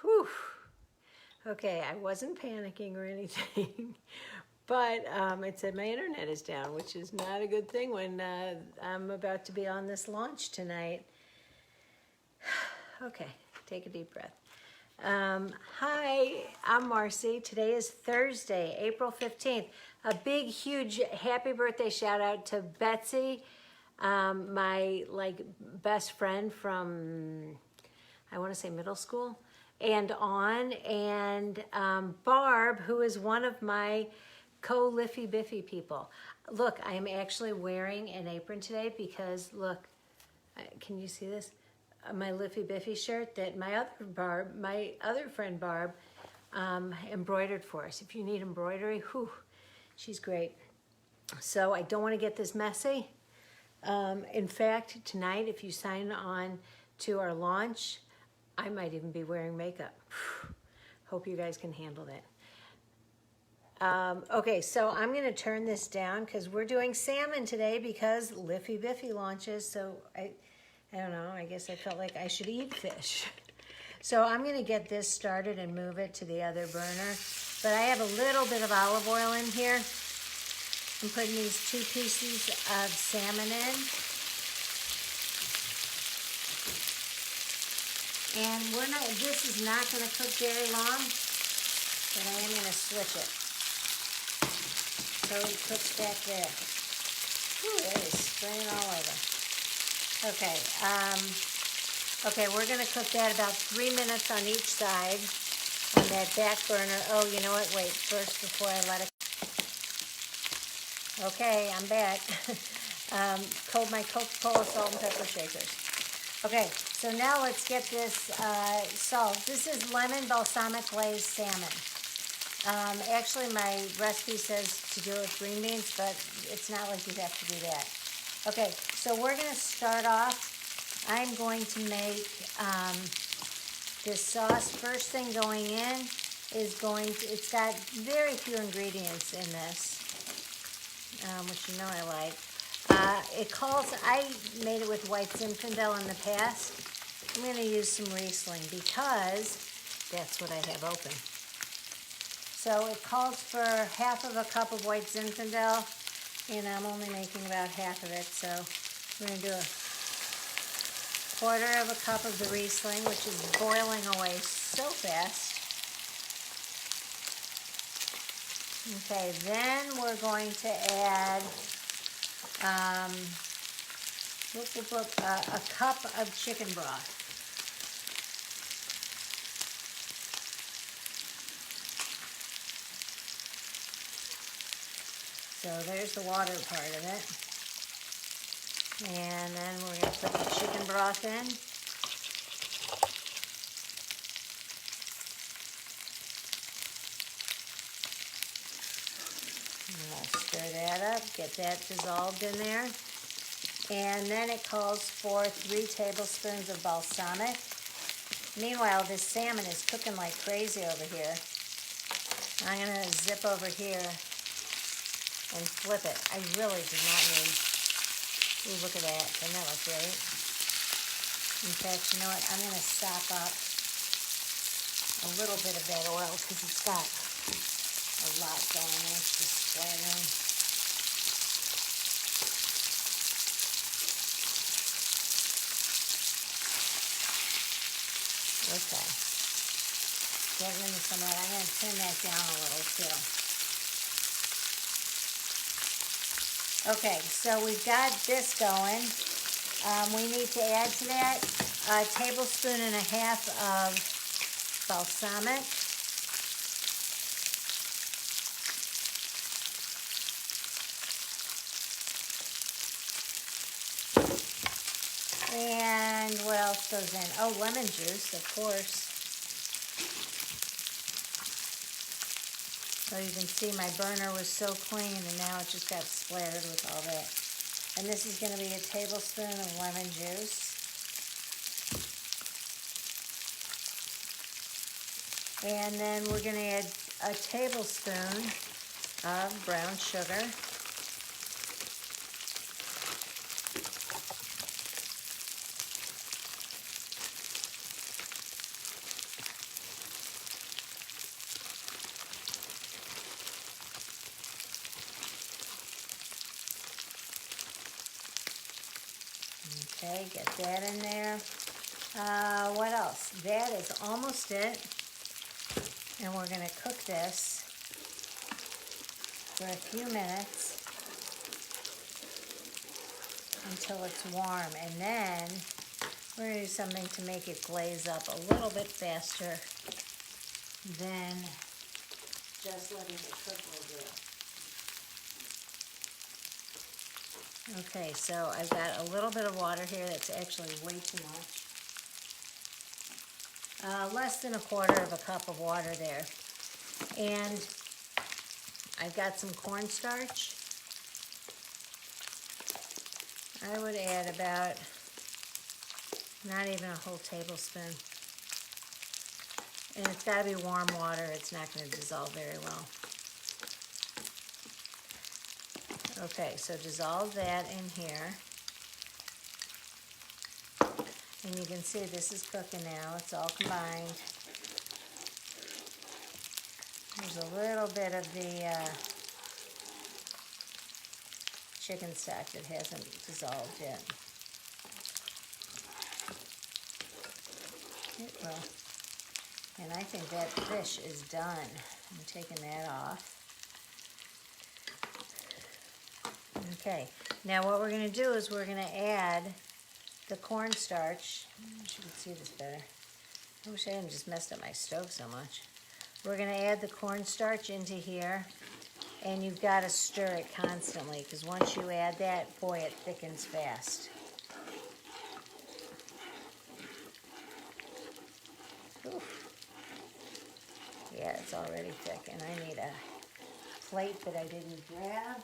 Whew. Okay, I wasn't panicking or anything, but it said my internet is down, which is not a good thing when I'm about to be on this launch tonight. Okay, take a deep breath. Hi, I'm Marcie. Today is Thursday, April 15th. A big, huge happy birthday shout out to Betsy, my best friend from, I want to say middle school and on, and Barb, who is one of my co-Liffy Biffy people. Look, I am actually wearing an apron today because look, can you see this? My Liffy Biffy shirt that my other friend Barb, embroidered for us. If you need embroidery, whew, she's great. So I don't want to get this messy. In fact, tonight, if you sign on to our launch, I might even be wearing makeup. Hope you guys can handle that. Okay, so I'm going to turn this down because we're doing salmon today because Liffy Biffy launches. So I don't know, I guess I felt like I should eat fish. So I'm going to get this started and move it to the other burner. But I have a little bit of olive oil in here. I'm putting these 2 pieces of salmon in. And this is not going to cook very long, but I am going to switch it. So it cooks back there. Ooh, it is spraying all over. Okay, okay, we're going to cook that about 3 minutes on each side on that back burner. Oh, you know what? Wait, first before I let it. Okay, I'm back. My Coca-Cola salt and pepper shakers. Okay, so now let's get this salt. This is Lemon Balsamic Glazed Salmon. Actually, my recipe says to do it with green beans, but it's not like you have to do that. Okay, so we're going to start off. I'm going to make this sauce. First thing going in is it's got very few ingredients in this, which you know I like. I made it with white Zinfandel in the past. I'm going to use some Riesling because that's what I have open. So it calls for half of a cup of white Zinfandel, and I'm only making about half of it. So we're going to do a quarter of a cup of the Riesling, which is boiling away so fast. Okay, then we're going to add a cup of chicken broth. So there's the water part of it. And then we're going to put the chicken broth in. Stir that up, get that dissolved in there. And then it calls for 3 tablespoons of balsamic. Meanwhile, this salmon is cooking like crazy over here. I'm going to zip over here and flip it. I really do not need. Ooh, look at that. Doesn't that look great? In fact, you know what? I'm going to sop up a little bit of that oil because it's got a lot going on. It's just splattering. Okay. Getting into some of that. I'm going to turn that down a little too. Okay, so we've got this going. We need to add to that a tablespoon and a half of balsamic. And what else goes in? Oh, lemon juice, of course. So you can see my burner was so clean and now it just got splattered with all that. And this is going to be a tablespoon of lemon juice. And then we're going to add a tablespoon of brown sugar. Okay, get that in there. What else? That is almost it. And we're going to cook this for a few minutes until it's warm. And then we're going to do something to make it glaze up a little bit faster than just letting it cook will do. Okay, so I've got a little bit of water here. That's actually way too much. Less than 1/4 cup of water there. And I've got some cornstarch. I would add about, not even a whole tablespoon. And it's got to be warm water. It's not going to dissolve very well. Okay, so dissolve that in here. And you can see this is cooking now. It's all combined. There's a little bit of the chicken stock that hasn't dissolved yet. It will. And I think that fish is done. I'm taking that off. Okay, now what we're going to do is we're going to add the cornstarch. I wish you could see this better. I wish I hadn't just messed up my stove so much. We're going to add the cornstarch into here, and you've got to stir it constantly because once you add that, boy, it thickens fast. Oof. Yeah, it's already thick, and I need a plate that I didn't grab.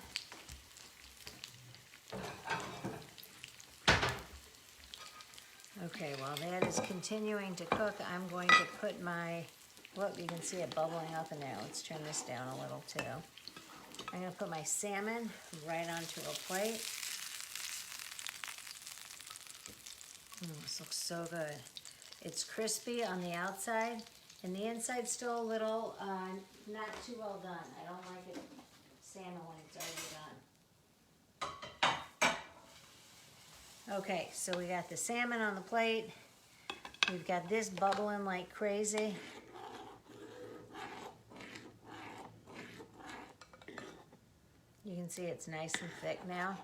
Okay, while that is continuing to cook, I'm going to put my, look, you can see it bubbling up in there. Let's turn this down a little too. I'm going to put my salmon right onto a plate. This looks so good. It's crispy on the outside, and the inside's still a little not too well done. I don't like it salmon when it's already done. Okay, so we got the salmon on the plate. We've got this bubbling like crazy. You can see it's nice and thick now.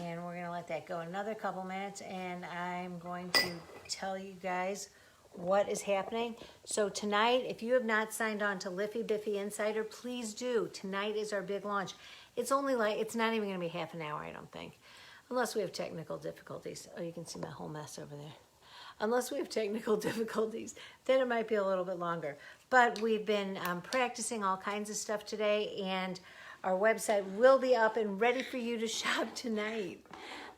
And we're gonna let that go another couple minutes, and I'm going to tell you guys what is happening. So tonight, if you have not signed on to Liffy Biffy Insider, please do. Tonight is our big launch. It's only like, it's not even gonna be half an hour, I don't think. Unless we have technical difficulties. Oh, you can see my whole mess over there. Unless we have technical difficulties, then it might be a little bit longer. But we've been practicing all kinds of stuff today, and our website will be up and ready for you to shop tonight.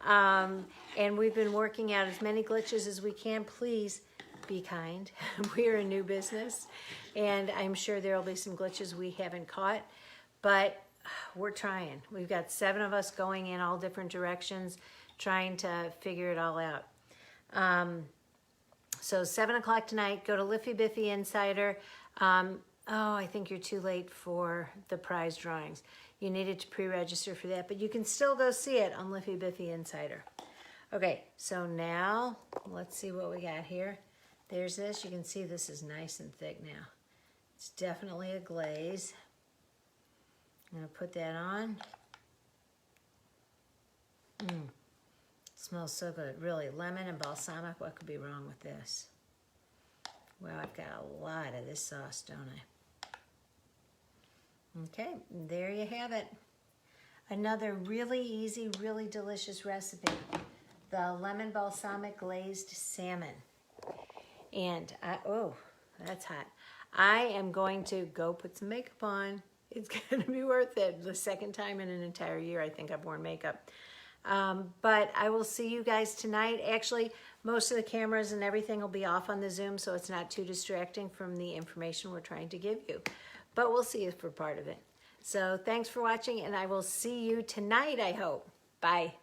And we've been working out as many glitches as we can. Please be kind. We're a new business, and I'm sure there will be some glitches we haven't caught, but we're trying. We've got 7 of us going in all different directions, trying to figure it all out. So 7 o'clock tonight, go to Liffy Biffy Insider. Oh, I think you're too late for the prize drawings. You needed to pre-register for that, but you can still go see it on Liffy Biffy Insider. Okay, so now let's see what we got here. There's this. You can see this is nice and thick now. It's definitely a glaze. I'm going to put that on. Smells so good. Really, lemon and balsamic. What could be wrong with this? Well, I've got a lot of this sauce, don't I? Okay, there you have it. Another really easy, really delicious recipe. The lemon balsamic glazed salmon. And, oh, that's hot. I am going to go put some makeup on. It's going to be worth it. The second time in an entire year I think I've worn makeup. But I will see you guys tonight. Actually, most of the cameras and everything will be off on the Zoom, so it's not too distracting from the information we're trying to give you. But we'll see you for part of it. So thanks for watching, and I will see you tonight, I hope. Bye.